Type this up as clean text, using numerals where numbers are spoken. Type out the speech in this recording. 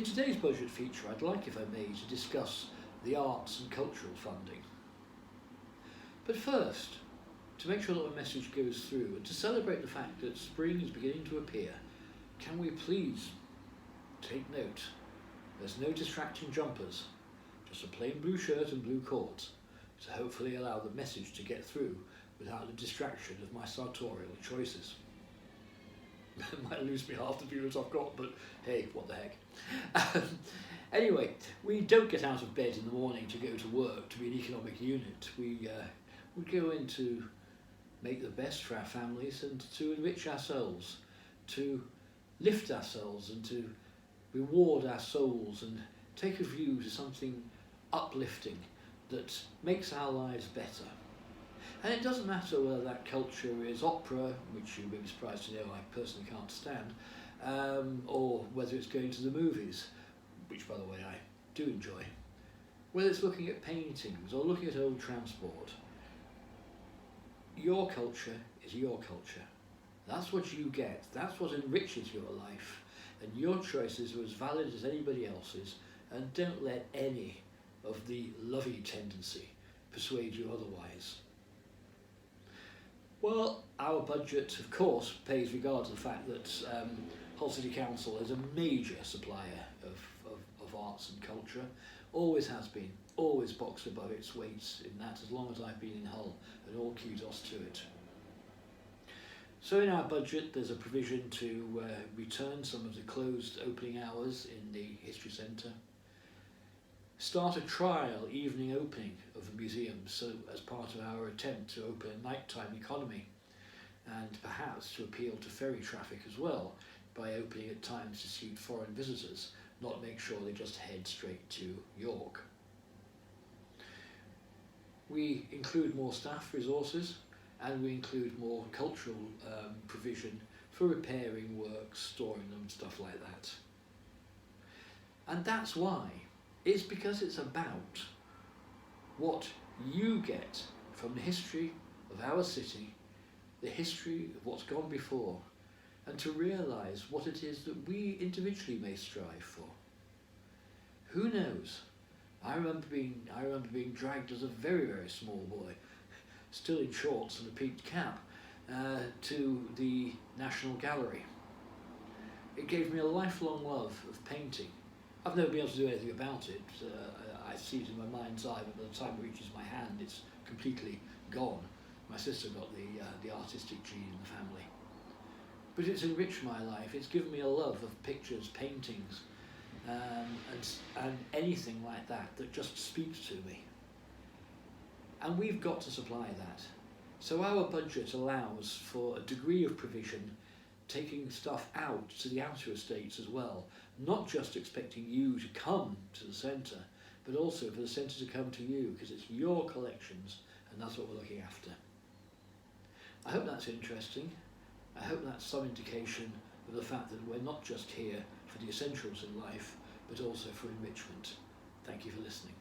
In today's budget feature, I'd like, if I may, to discuss the arts and cultural funding. But first, to make sure that my message goes through and to celebrate the fact that spring is beginning to appear, can we please take note? There's no distracting jumpers, just a plain blue shirt and blue cords, to hopefully allow the message to get through without the distraction of my sartorial choices. Might lose me half the viewers I've got, but hey, what the heck. Anyway, we don't get out of bed in the morning to go to work to be an economic unit. We go in to make the best for our families and to enrich ourselves, to lift ourselves and to reward our souls and take a view to something uplifting that makes our lives better. And it doesn't matter whether that culture is opera, which you may be surprised to know I personally can't stand, or whether it's going to the movies, which by the way I do enjoy, whether it's looking at paintings or looking at old transport. Your culture is your culture. That's what you get, that's what enriches your life, and your choices are as valid as anybody else's, and don't let any of the lovey tendency persuade you otherwise. Well, our budget, of course, pays regard to the fact that Hull City Council is a major supplier of arts and culture, always has been, always boxed above its weight in that as long as I've been in Hull, and all kudos to it. So in our budget there's a provision to return some of the closed opening hours in the History Centre, start a trial evening opening of the museum, so as part of our attempt to open a nighttime economy, and perhaps to appeal to ferry traffic as well by opening at times to suit foreign visitors, not make sure they just head straight to York. We include more staff resources, and we include more cultural provision for repairing works, storing them, stuff like that. And that's why. It's because it's about what you get from the history of our city, the history of what's gone before, and to realise what it is that we individually may strive for. Who knows? I remember being dragged as a very, very small boy, still in shorts and a peaked cap, to the National Gallery. It gave me a lifelong love of painting. I've never been able to do anything about it. I see it in my mind's eye, but by the time it reaches my hand, it's completely gone. My sister got the artistic gene in the family. But it's enriched my life. It's given me a love of pictures, paintings, and anything like that that just speaks to me. And we've got to supply that. So our budget allows for a degree of provision, taking stuff out to the outer estates as well, not just expecting you to come to the centre, but also for the centre to come to you, because it's your collections and that's what we're looking after. I hope that's interesting. I hope that's some indication of the fact that we're not just here for the essentials in life, but also for enrichment. Thank you for listening.